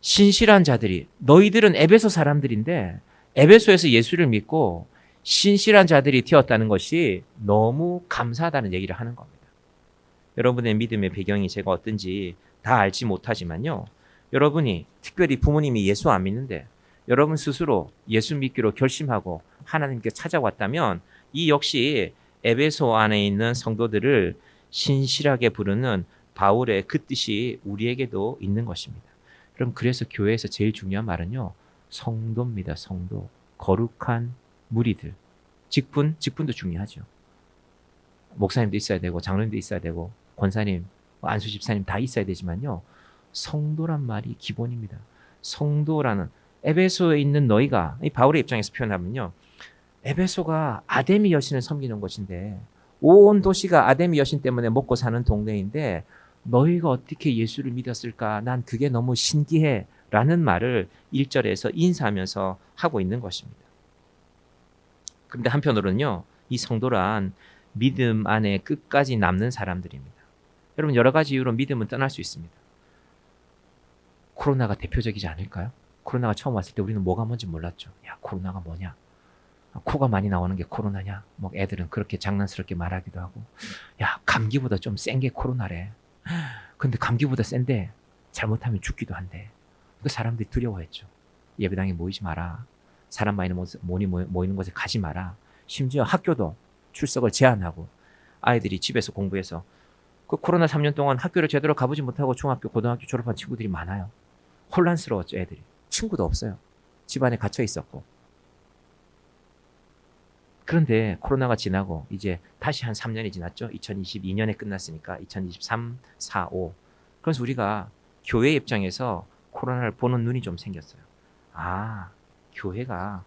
신실한 자들이 너희들은 에베소 사람들인데 에베소에서 예수를 믿고 신실한 자들이 되었다는 것이 너무 감사하다는 얘기를 하는 겁니다. 여러분의 믿음의 배경이 제가 어떤지 다 알지 못하지만요. 여러분이 특별히 부모님이 예수 안 믿는데 여러분 스스로 예수 믿기로 결심하고 하나님께 찾아왔다면 이 역시 에베소 안에 있는 성도들을 신실하게 부르는 바울의 그 뜻이 우리에게도 있는 것입니다. 그럼 그래서 교회에서 제일 중요한 말은요. 성도입니다. 성도. 거룩한 무리들. 직분도 중요하죠. 목사님도 있어야 되고 장로님도 있어야 되고 권사님, 안수 집사님 다 있어야 되지만요. 성도란 말이 기본입니다. 성도라는 에베소에 있는 너희가 이 바울의 입장에서 표현하면요. 에베소가 아데미 여신을 섬기는 곳인데 온 도시가 아데미 여신 때문에 먹고 사는 동네인데 너희가 어떻게 예수를 믿었을까? 난 그게 너무 신기해 라는 말을 1절에서 인사하면서 하고 있는 것입니다. 그런데 한편으로는요. 이 성도란 믿음 안에 끝까지 남는 사람들입니다. 여러분 여러 가지 이유로 믿음은 떠날 수 있습니다. 코로나가 대표적이지 않을까요? 코로나가 처음 왔을 때 우리는 뭐가 뭔지 몰랐죠. 야, 코로나가 뭐냐? 코가 많이 나오는 게 코로나냐? 뭐 애들은 그렇게 장난스럽게 말하기도 하고 야, 감기보다 좀 센 게 코로나래. 근데 감기보다 센데 잘못하면 죽기도 한대. 그 사람들이 두려워했죠. 예배당에 모이지 마라. 사람 많이 모이는 곳에 가지 마라. 심지어 학교도 출석을 제한하고 아이들이 집에서 공부해서 그 코로나 3년 동안 학교를 제대로 가보지 못하고 중학교, 고등학교 졸업한 친구들이 많아요. 혼란스러웠죠, 애들이. 친구도 없어요. 집안에 갇혀 있었고. 그런데 코로나가 지나고 이제 다시 한 3년이 지났죠. 2022년에 끝났으니까 2023, 4, 5. 그래서 우리가 교회 입장에서 코로나를 보는 눈이 좀 생겼어요. 아, 교회가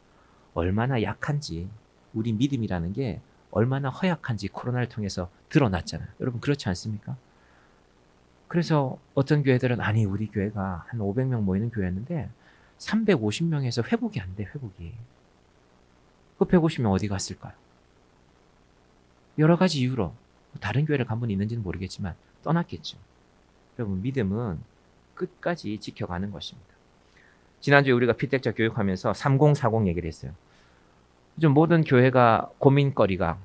얼마나 약한지, 우리 믿음이라는 게 얼마나 허약한지 코로나를 통해서 드러났잖아요. 여러분 그렇지 않습니까? 그래서 어떤 교회들은 아니 우리 교회가 한 500명 모이는 교회였는데 350명에서 회복이 안 돼, 회복이. 그 150명 어디 갔을까요? 여러 가지 이유로 다른 교회를 간 분이 있는지는 모르겠지만 떠났겠죠. 여러분, 믿음은 끝까지 지켜가는 것입니다. 지난주에 우리가 피택자 교육하면서 3040 얘기를 했어요. 요즘 모든 교회가 고민거리가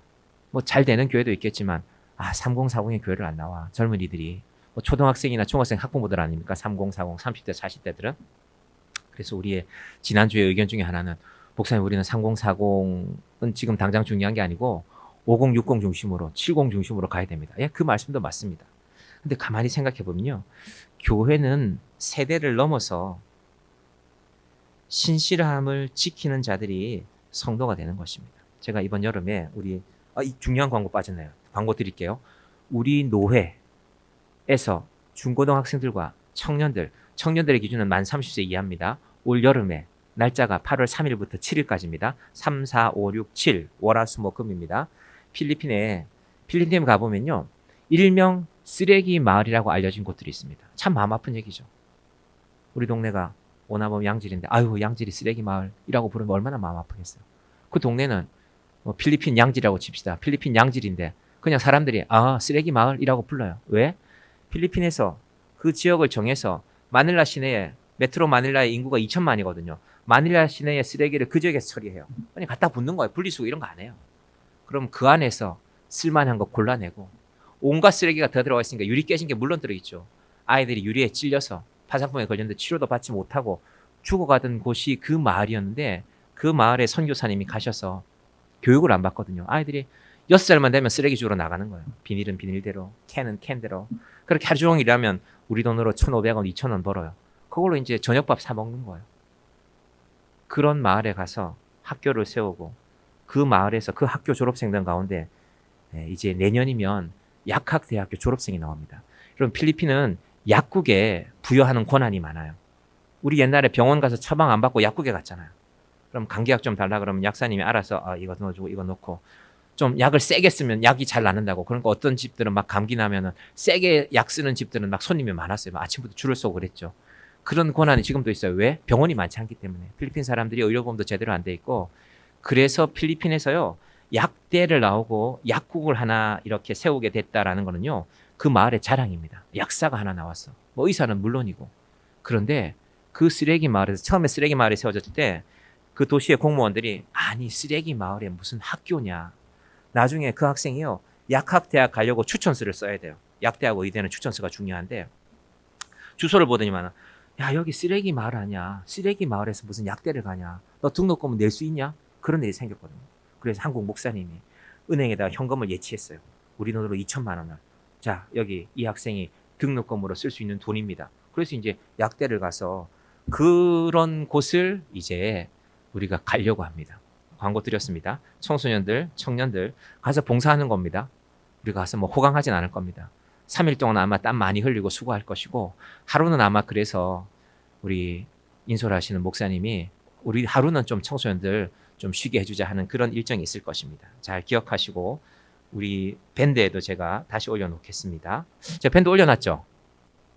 뭐 잘 되는 교회도 있겠지만 3040의 교회를 안 나와. 젊은이들이 뭐 초등학생이나 중학생 학부모들 아닙니까? 3040, 30대, 40대들은. 그래서 우리의 지난주의 의견 중에 하나는 목사님, 우리는 3040은 지금 당장 중요한 게 아니고 50, 60 중심으로 70 중심으로 가야 됩니다. 예, 그 말씀도 맞습니다. 근데 가만히 생각해 보면요, 교회는 세대를 넘어서 신실함을 지키는 자들이 성도가 되는 것입니다. 제가 이번 여름에 이 중요한 광고 빠졌네요. 광고 드릴게요. 우리 노회에서 중고등학생들과 청년들의 기준은 만 30세 이하입니다. 올 여름에 날짜가 8월 3일부터 7일까지입니다. 3, 4, 5, 6, 7 월화수목금입니다. 필리핀에 가보면요, 일명 쓰레기 마을이라고 알려진 곳들이 있습니다. 참 마음 아픈 얘기죠. 우리 동네가 오나범 양질인데 양질이 쓰레기 마을이라고 부르면 얼마나 마음 아프겠어요. 그 동네는 필리핀 양질이라고 칩시다. 필리핀 양질인데 그냥 사람들이 쓰레기 마을이라고 불러요. 왜? 필리핀에서 그 지역을 정해서 마닐라 시내에, 메트로 마닐라의 인구가 2천만이거든요. 마닐라 시내의 쓰레기를 그 지역에서 처리해요. 그냥 갖다 붓는 거예요. 분리수거 이런 거 안 해요. 그럼 그 안에서 쓸만한 거 골라내고, 온갖 쓰레기가 더 들어가 있으니까 유리 깨진 게 물론 들어있죠. 아이들이 유리에 찔려서 파상풍에 걸렸는데 치료도 받지 못하고 죽어가던 곳이 그 마을이었는데, 그 마을에 선교사님이 가셔서 교육을 안 받거든요. 아이들이 6살만 되면 쓰레기 주우러 나가는 거예요. 비닐은 비닐대로, 캔은 캔대로. 그렇게 하루 종일 일하면 우리 돈으로 1,500원, 2,000원 벌어요. 그걸로 이제 저녁밥 사 먹는 거예요. 그런 마을에 가서 학교를 세우고, 그 마을에서 그 학교 졸업생들 가운데 이제 내년이면 약학대학교 졸업생이 나옵니다. 그럼 필리핀은 약국에 부여하는 권한이 많아요. 우리 옛날에 병원 가서 처방 안 받고 약국에 갔잖아요. 그럼 감기약 좀 달라 그러면 약사님이 알아서 이거 넣어주고 이거 넣고, 좀 약을 세게 쓰면 약이 잘 나는다고. 그러니까 어떤 집들은 막 감기 나면은 세게 약 쓰는 집들은 막 손님이 많았어요. 막 아침부터 줄을 서고 그랬죠. 그런 권한이 지금도 있어요. 왜? 병원이 많지 않기 때문에. 필리핀 사람들이 의료보험도 제대로 안 돼 있고, 그래서 필리핀에서요, 약대를 나오고 약국을 하나 이렇게 세우게 됐다라는 거는요, 그 마을의 자랑입니다. 약사가 하나 나왔어. 뭐 의사는 물론이고. 그런데 그 쓰레기 마을에서, 처음에 쓰레기 마을이 세워졌을 때 그 도시의 공무원들이 쓰레기 마을에 무슨 학교냐. 나중에 그 학생이요, 약학대학 가려고 추천서를 써야 돼요. 약대하고 의대는 추천서가 중요한데, 주소를 보더니만 여기 쓰레기 마을 아니야. 쓰레기 마을에서 무슨 약대를 가냐. 너 등록금은 낼 수 있냐? 그런 일이 생겼거든요. 그래서 한국 목사님이 은행에다 현금을 예치했어요. 우리 돈으로 2천만 원을. 자, 여기 이 학생이 등록금으로 쓸 수 있는 돈입니다. 그래서 이제 약대를 가서 그런 곳을 이제 우리가 가려고 합니다. 광고 드렸습니다. 청소년들, 청년들 가서 봉사하는 겁니다. 우리가 가서 뭐 호강하진 않을 겁니다. 3일 동안 아마 땀 많이 흘리고 수고할 것이고, 하루는 아마 그래서 우리 인솔하시는 목사님이 우리 하루는 좀 청소년들 좀 쉬게 해주자 하는 그런 일정이 있을 것입니다. 잘 기억하시고, 우리 밴드에도 제가 다시 올려놓겠습니다. 제가 밴드 올려놨죠?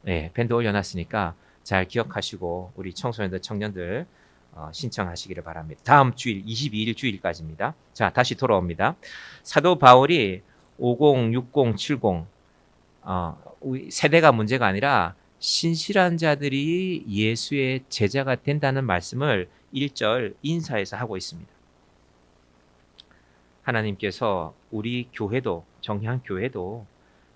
네, 밴드 올려놨으니까 잘 기억하시고 우리 청소년들, 청년들 신청하시기를 바랍니다. 다음 주일 22일 주일까지입니다. 자, 다시 돌아옵니다. 사도 바울이 50, 60, 70 세대가 문제가 아니라 신실한 자들이 예수의 제자가 된다는 말씀을 1절 인사에서 하고 있습니다. 하나님께서 우리 교회도, 정향교회도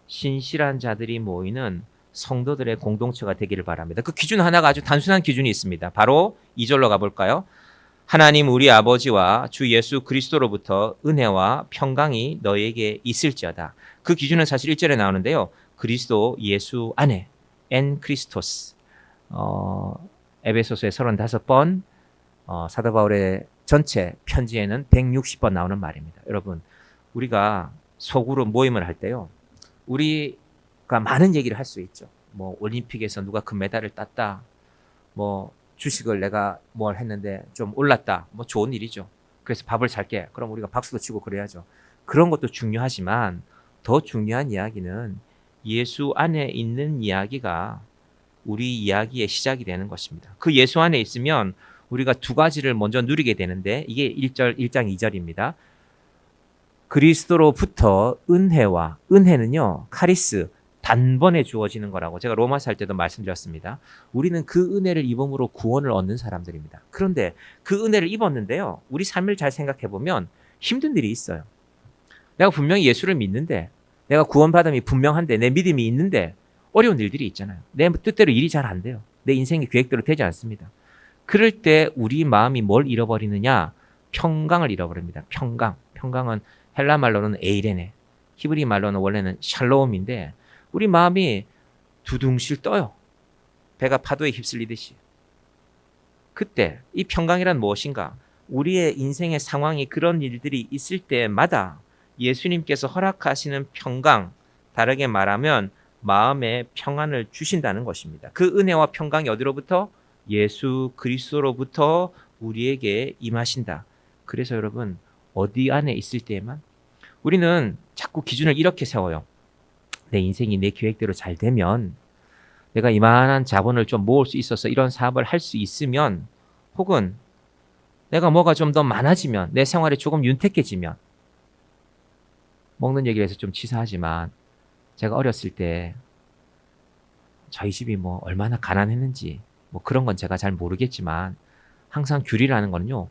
신실한 자들이 모이는 성도들의 공동체가 되기를 바랍니다. 그 기준 하나가 아주 단순한 기준이 있습니다. 바로 2절로 가볼까요? 하나님 우리 아버지와 주 예수 그리스도로부터 은혜와 평강이 너에게 있을지어다. 그 기준은 사실 1절에 나오는데요. 그리스도 예수 안에, 엔 크리스토스. 에베소서에 35번, 사도 바울의 전체 편지에는 160번 나오는 말입니다. 여러분, 우리가 속으로 모임을 할 때요, 우리가 많은 얘기를 할 수 있죠. 뭐 올림픽에서 누가 금메달을 땄다, 뭐 주식을 내가 뭘 했는데 좀 올랐다, 뭐 좋은 일이죠. 그래서 밥을 살게. 그럼 우리가 박수도 치고 그래야죠. 그런 것도 중요하지만 더 중요한 이야기는 예수 안에 있는 이야기가 우리 이야기의 시작이 되는 것입니다. 그 예수 안에 있으면 우리가 두 가지를 먼저 누리게 되는데 이게 1장 2절입니다. 그리스도로부터 은혜는요, 카리스, 단번에 주어지는 거라고 제가 로마서 할 때도 말씀드렸습니다. 우리는 그 은혜를 입음으로 구원을 얻는 사람들입니다. 그런데 그 은혜를 입었는데요, 우리 삶을 잘 생각해 보면 힘든 일이 있어요. 내가 분명히 예수를 믿는데, 내가 구원받음이 분명한데, 내 믿음이 있는데 어려운 일들이 있잖아요. 내 뜻대로 일이 잘 안 돼요. 내 인생의 계획대로 되지 않습니다. 그럴 때 우리 마음이 뭘 잃어버리느냐? 평강을 잃어버립니다. 평강은 헬라 말로는 에이레네, 히브리 말로는 원래는 샬롬인데 우리 마음이 두둥실 떠요. 배가 파도에 휩쓸리듯이. 그때 이 평강이란 무엇인가? 우리의 인생의 상황이 그런 일들이 있을 때마다 예수님께서 허락하시는 평강, 다르게 말하면 마음의 평안을 주신다는 것입니다. 그 은혜와 평강이 어디로부터? 예수 그리스도로부터 우리에게 임하신다. 그래서 여러분, 어디 안에 있을 때에만 우리는 자꾸 기준을 이렇게 세워요. 내 인생이 내 계획대로 잘 되면, 내가 이만한 자본을 좀 모을 수 있어서 이런 사업을 할 수 있으면, 혹은 내가 뭐가 좀 더 많아지면, 내 생활이 조금 윤택해지면, 먹는 얘기를 해서 좀 치사하지만 제가 어렸을 때 저희 집이 뭐 얼마나 가난했는지 뭐 그런 건 제가 잘 모르겠지만 항상 귤이라는 거는요,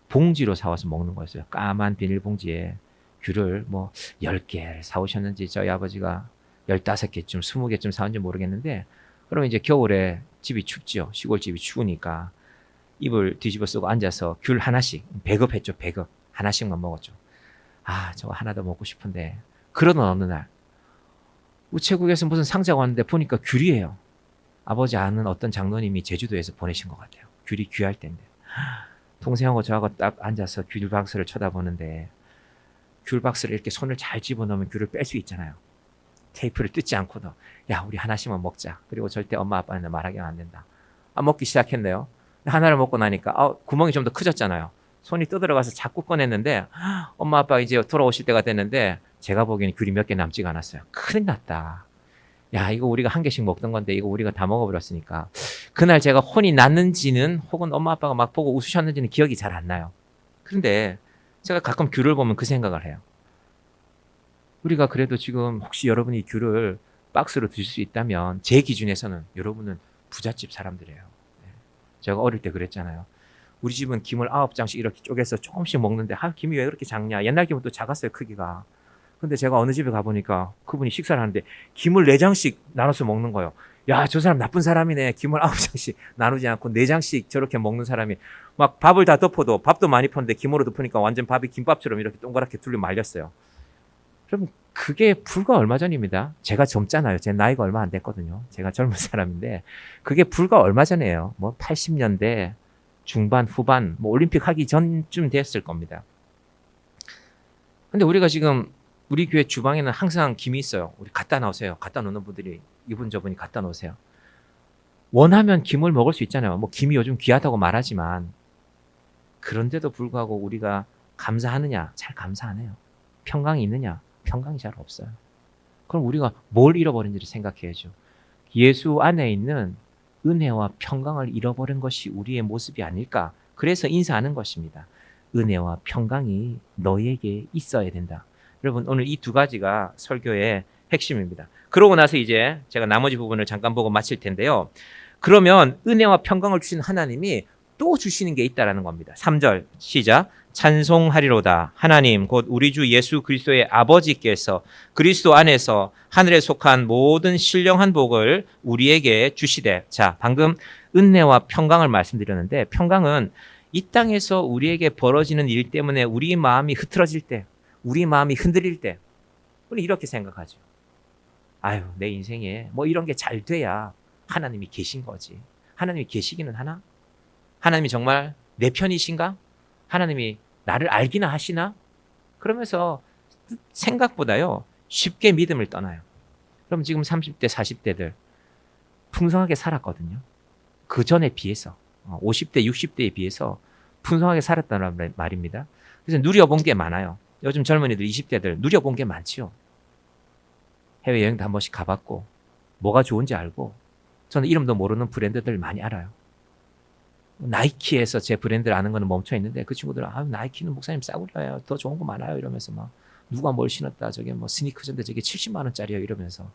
봉지로 사와서 먹는 거였어요. 까만 비닐봉지에 귤을 뭐 10개 사오셨는지 저희 아버지가 15개쯤 20개쯤 사온지 모르겠는데, 그러면 이제 겨울에 집이 춥죠. 시골집이 추우니까 이불 뒤집어 쓰고 앉아서 귤 하나씩 배급했죠. 배급 하나씩만 먹었죠. 아, 저거 하나 더 먹고 싶은데, 그러던 어느 날 우체국에서 무슨 상자가 왔는데 보니까 귤이에요. 아버지 아는 어떤 장로님이 제주도에서 보내신 것 같아요. 귤이 귀할 때인데, 동생하고 저하고 딱 앉아서 귤 박스를 쳐다보는데, 귤 박스를 이렇게 손을 잘 집어넣으면 귤을 뺄 수 있잖아요. 테이프를 뜯지 않고도. 야, 우리 하나씩만 먹자. 그리고 절대 엄마 아빠한테 말하게 안 된다. 먹기 시작했네요. 하나를 먹고 나니까 구멍이 좀 더 커졌잖아요. 손이 떠들어가서 자꾸 꺼냈는데 엄마 아빠가 이제 돌아오실 때가 됐는데 제가 보기에는 귤이 몇 개 남지가 않았어요. 큰일 났다. 야, 이거 우리가 한 개씩 먹던 건데 이거 우리가 다 먹어버렸으니까. 그날 제가 혼이 났는지는, 혹은 엄마 아빠가 막 보고 웃으셨는지는 기억이 잘 안 나요. 그런데 제가 가끔 귤을 보면 그 생각을 해요. 우리가 그래도 지금 혹시 여러분이 귤을 박스로 드실 수 있다면, 제 기준에서는 여러분은 부잣집 사람들이에요. 제가 어릴 때 그랬잖아요. 우리 집은 김을 9장씩 이렇게 쪼개서 조금씩 먹는데, 김이 왜 그렇게 작냐? 옛날 김은 또 작았어요, 크기가. 근데 제가 어느 집에 가보니까 그분이 식사를 하는데 김을 4장씩 나눠서 먹는 거예요. 야, 저 사람 나쁜 사람이네. 김을 9장씩 나누지 않고 4장씩 저렇게 먹는 사람이, 막 밥을 다 덮어도, 밥도 많이 폈는데 김으로 덮으니까 완전 밥이 김밥처럼 이렇게 동그랗게 둘러 말렸어요. 그럼 그게 불과 얼마 전입니다. 제가 젊잖아요. 제 나이가 얼마 안 됐거든요. 제가 젊은 사람인데 그게 불과 얼마 전이에요. 뭐 80년대 중반 후반, 뭐 올림픽 하기 전쯤 됐을 겁니다. 근데 우리가 지금 우리 교회 주방에는 항상 김이 있어요. 우리 갖다 놓으세요. 갖다 놓는 분들이 이분 저분이 갖다 놓으세요. 원하면 김을 먹을 수 있잖아요. 뭐 김이 요즘 귀하다고 말하지만, 그런데도 불구하고 우리가 감사하느냐? 잘 감사 안 해요. 평강이 있느냐? 평강이 잘 없어요. 그럼 우리가 뭘 잃어버린지를 생각해야죠. 예수 안에 있는 은혜와 평강을 잃어버린 것이 우리의 모습이 아닐까. 그래서 인사하는 것입니다. 은혜와 평강이 너희에게 있어야 된다. 여러분, 오늘 이 두 가지가 설교의 핵심입니다. 그러고 나서 이제 제가 나머지 부분을 잠깐 보고 마칠 텐데요. 그러면 은혜와 평강을 주신 하나님이 또 주시는 게 있다라는 겁니다. 3절 시작. 찬송하리로다. 하나님 곧 우리 주 예수 그리스도의 아버지께서 그리스도 안에서 하늘에 속한 모든 신령한 복을 우리에게 주시되. 자, 방금 은혜와 평강을 말씀드렸는데, 평강은 이 땅에서 우리에게 벌어지는 일 때문에 우리 마음이 흐트러질 때, 우리 마음이 흔들릴 때, 우리 이렇게 생각하죠. 아유, 내 인생에 뭐 이런 게 잘 돼야 하나님이 계신 거지. 하나님이 계시기는 하나? 하나님이 정말 내 편이신가? 하나님이 나를 알기나 하시나? 그러면서 생각보다요, 쉽게 믿음을 떠나요. 그럼 지금 30대, 40대들 풍성하게 살았거든요. 그 전에 비해서 50대, 60대에 비해서 풍성하게 살았다는 말입니다. 그래서 누려본 게 많아요. 요즘 젊은이들 20대들 누려본 게 많지요. 해외여행도 한 번씩 가봤고, 뭐가 좋은지 알고, 저는 이름도 모르는 브랜드들 많이 알아요. 나이키에서 제 브랜드를 아는 거는 멈춰 있는데 그 친구들은 나이키는 목사님 싸구려요. 더 좋은 거 많아요. 이러면서 막 누가 뭘 신었다. 저게 뭐 스니커즈인데 저게 70만 원짜리예요. 이러면서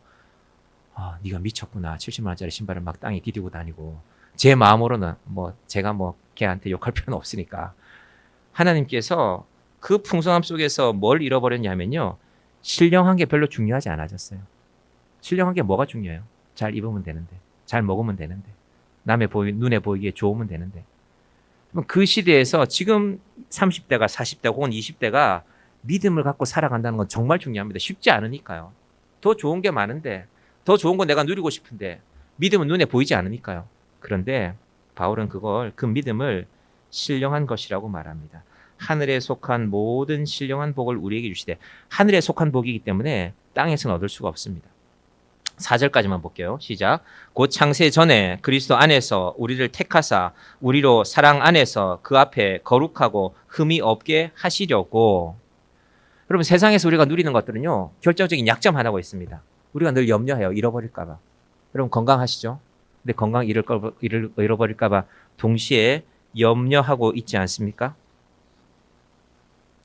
네가 미쳤구나. 70만 원짜리 신발을 막 땅에 디디고 다니고. 제 마음으로는 뭐 제가 뭐 걔한테 욕할 필요는 없으니까 하나님께서 그 풍성함 속에서 뭘 잃어버렸냐면요. 신령한 게 별로 중요하지 않아졌어요. 신령한 게 뭐가 중요해요? 잘 입으면 되는데, 잘 먹으면 되는데, 남의 눈에 보이기에 좋으면 되는데. 그럼 그 시대에서 지금 30대가 40대 혹은 20대가 믿음을 갖고 살아간다는 건 정말 중요합니다. 쉽지 않으니까요. 더 좋은 게 많은데, 더 좋은 거 내가 누리고 싶은데 믿음은 눈에 보이지 않으니까요. 그런데 바울은 그 믿음을 신령한 것이라고 말합니다. 하늘에 속한 모든 신령한 복을 우리에게 주시되, 하늘에 속한 복이기 때문에 땅에서는 얻을 수가 없습니다. 4절까지만 볼게요. 시작. 곧 창세 전에 그리스도 안에서 우리를 택하사 우리로 사랑 안에서 그 앞에 거룩하고 흠이 없게 하시려고. 여러분, 세상에서 우리가 누리는 것들은요, 결정적인 약점 하나가 있습니다. 우리가 늘 염려해요. 잃어버릴까 봐. 여러분, 건강하시죠? 근데 건강 잃어버릴까 봐 동시에 염려하고 있지 않습니까?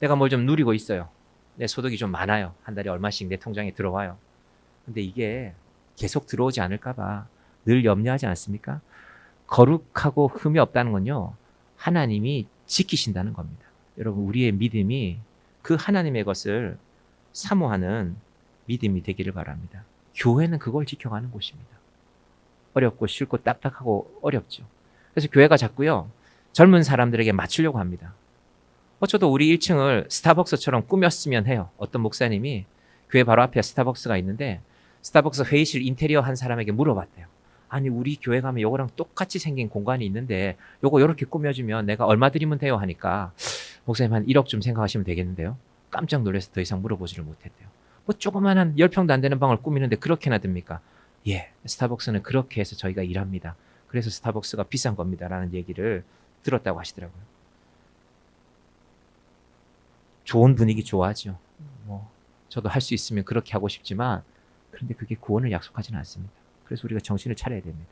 내가 뭘 좀 누리고 있어요. 내 소득이 좀 많아요. 한 달에 얼마씩 내 통장에 들어와요. 근데 이게 계속 들어오지 않을까 봐 늘 염려하지 않습니까? 거룩하고 흠이 없다는 건요, 하나님이 지키신다는 겁니다. 여러분, 우리의 믿음이 그 하나님의 것을 사모하는 믿음이 되기를 바랍니다. 교회는 그걸 지켜가는 곳입니다. 어렵고 싫고 딱딱하고 어렵죠. 그래서 교회가 자꾸요, 젊은 사람들에게 맞추려고 합니다. 어쩌도 우리 1층을 스타벅스처럼 꾸몄으면 해요. 어떤 목사님이 교회 바로 앞에 스타벅스가 있는데 스타벅스 회의실 인테리어 한 사람에게 물어봤대요. 아니, 우리 교회 가면 요거랑 똑같이 생긴 공간이 있는데 요거 요렇게 꾸며주면 내가 얼마 드리면 돼요? 하니까 목사님 한 1억 좀 생각하시면 되겠는데요. 깜짝 놀라서 더 이상 물어보지를 못했대요. 뭐 조그마한 10평도 안 되는 방을 꾸미는데 그렇게나 듭니까? 예, 스타벅스는 그렇게 해서 저희가 일합니다. 그래서 스타벅스가 비싼 겁니다. 라는 얘기를 들었다고 하시더라고요. 좋은 분위기 좋아하죠. 뭐 저도 할 수 있으면 그렇게 하고 싶지만, 그런데 그게 구원을 약속하지는 않습니다. 그래서 우리가 정신을 차려야 됩니다.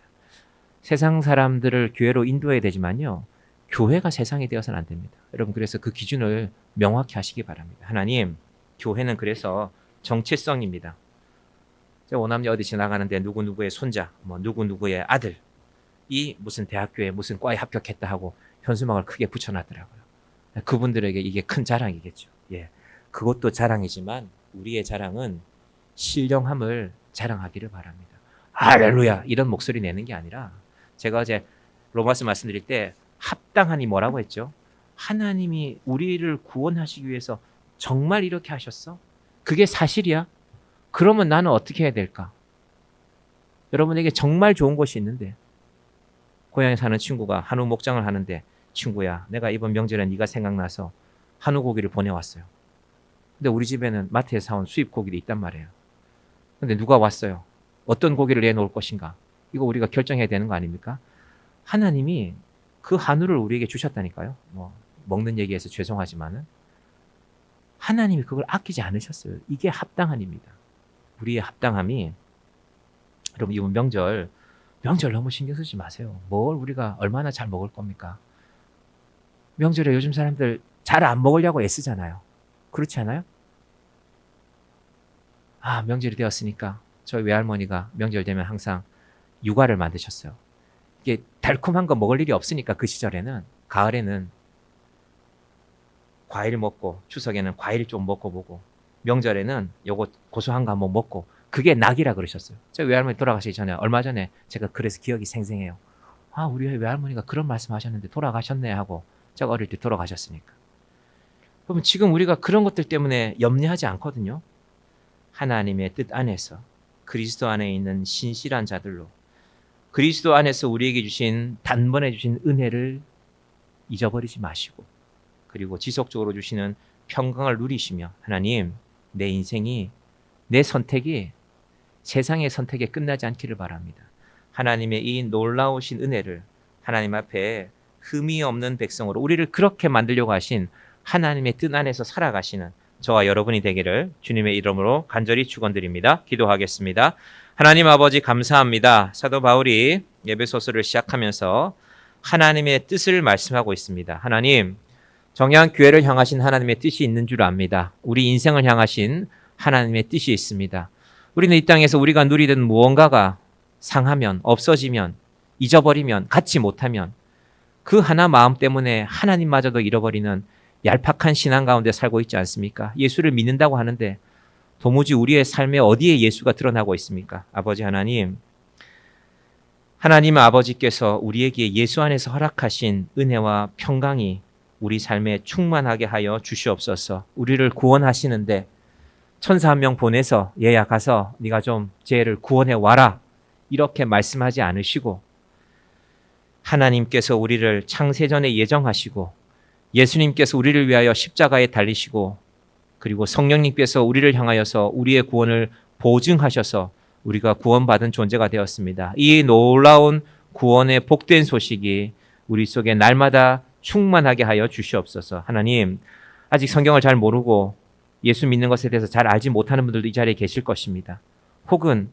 세상 사람들을 교회로 인도해야 되지만요, 교회가 세상이 되어서는 안 됩니다. 여러분, 그래서 그 기준을 명확히 하시기 바랍니다. 하나님, 교회는 그래서 정체성입니다. 제가 오남녀 어디 지나가는데 누구누구의 손자, 뭐 누구누구의 아들, 이 무슨 대학교에 무슨 과에 합격했다 하고 현수막을 크게 붙여놨더라고요. 그분들에게 이게 큰 자랑이겠죠. 예, 그것도 자랑이지만 우리의 자랑은 신령함을 자랑하기를 바랍니다. 할렐루야, 이런 목소리 내는 게 아니라, 제가 어제 로마서 말씀드릴 때 합당하니 뭐라고 했죠? 하나님이 우리를 구원하시기 위해서 정말 이렇게 하셨어? 그게 사실이야? 그러면 나는 어떻게 해야 될까? 여러분에게 정말 좋은 곳이 있는데, 고향에 사는 친구가 한우 목장을 하는데, 친구야, 내가 이번 명절에 네가 생각나서 한우 고기를 보내왔어요. 근데 우리 집에는 마트에서 사온 수입 고기도 있단 말이에요. 근데 누가 왔어요? 어떤 고기를 내놓을 것인가? 이거 우리가 결정해야 되는 거 아닙니까? 하나님이 그 한우를 우리에게 주셨다니까요. 뭐 먹는 얘기해서 죄송하지만은 하나님이 그걸 아끼지 않으셨어요. 이게 합당함입니다. 우리의 합당함이, 여러분, 이번 명절 너무 신경 쓰지 마세요. 뭘 우리가 얼마나 잘 먹을 겁니까? 명절에 요즘 사람들 잘 안 먹으려고 애쓰잖아요. 그렇지 않아요? 명절이 되었으니까 저희 외할머니가 명절 되면 항상 육아를 만드셨어요. 이게 달콤한 거 먹을 일이 없으니까 그 시절에는, 가을에는 과일 먹고, 추석에는 과일 좀 먹고 보고, 명절에는 요거 고소한 거 한번 먹고, 그게 낙이라 그러셨어요. 저희 외할머니 돌아가시기 전에, 얼마 전에 제가 그래서 기억이 생생해요. 우리 외할머니가 그런 말씀 하셨는데 돌아가셨네 하고, 제가 어릴 때 돌아가셨으니까. 그러면 지금 우리가 그런 것들 때문에 염려하지 않거든요. 하나님의 뜻 안에서 그리스도 안에 있는 신실한 자들로, 그리스도 안에서 우리에게 주신, 단번에 주신 은혜를 잊어버리지 마시고, 그리고 지속적으로 주시는 평강을 누리시며, 하나님, 내 인생이, 내 선택이 세상의 선택에 끝나지 않기를 바랍니다. 하나님의 이 놀라우신 은혜를 하나님 앞에 흠이 없는 백성으로, 우리를 그렇게 만들려고 하신 하나님의 뜻 안에서 살아가시는 저와 여러분이 되기를 주님의 이름으로 간절히 축원드립니다. 기도하겠습니다. 하나님 아버지 감사합니다. 사도 바울이 에베소서를 시작하면서 하나님의 뜻을 말씀하고 있습니다. 하나님, 정녕 교회를 향하신 하나님의 뜻이 있는 줄 압니다. 우리 인생을 향하신 하나님의 뜻이 있습니다. 우리는 이 땅에서 우리가 누리던 무언가가 상하면, 없어지면, 잊어버리면, 갖지 못하면 그 하나 마음 때문에 하나님마저도 잃어버리는 얄팍한 신앙 가운데 살고 있지 않습니까? 예수를 믿는다고 하는데 도무지 우리의 삶에 어디에 예수가 드러나고 있습니까? 아버지 하나님, 하나님 아버지께서 우리에게 예수 안에서 허락하신 은혜와 평강이 우리 삶에 충만하게 하여 주시옵소서. 우리를 구원하시는데 천사 한 명 보내서 얘야 가서 네가 좀 쟤를 구원해 와라 이렇게 말씀하지 않으시고 하나님께서 우리를 창세전에 예정하시고 예수님께서 우리를 위하여 십자가에 달리시고 그리고 성령님께서 우리를 향하여서 우리의 구원을 보증하셔서 우리가 구원받은 존재가 되었습니다. 이 놀라운 구원의 복된 소식이 우리 속에 날마다 충만하게 하여 주시옵소서. 하나님, 아직 성경을 잘 모르고 예수 믿는 것에 대해서 잘 알지 못하는 분들도 이 자리에 계실 것입니다. 혹은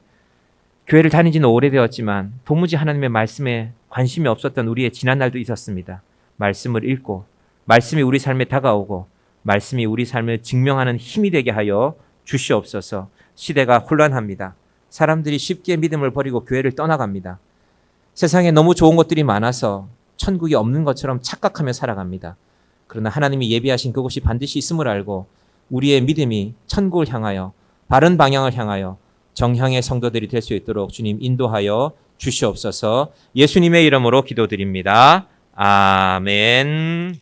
교회를 다닌 지는 오래되었지만 도무지 하나님의 말씀에 관심이 없었던 우리의 지난 날도 있었습니다. 말씀을 읽고 말씀이 우리 삶에 다가오고 말씀이 우리 삶을 증명하는 힘이 되게 하여 주시옵소서. 시대가 혼란합니다. 사람들이 쉽게 믿음을 버리고 교회를 떠나갑니다. 세상에 너무 좋은 것들이 많아서 천국이 없는 것처럼 착각하며 살아갑니다. 그러나 하나님이 예비하신 그곳이 반드시 있음을 알고 우리의 믿음이 천국을 향하여 바른 방향을 향하여 정향의 성도들이 될 수 있도록 주님 인도하여 주시옵소서. 예수님의 이름으로 기도드립니다. 아멘.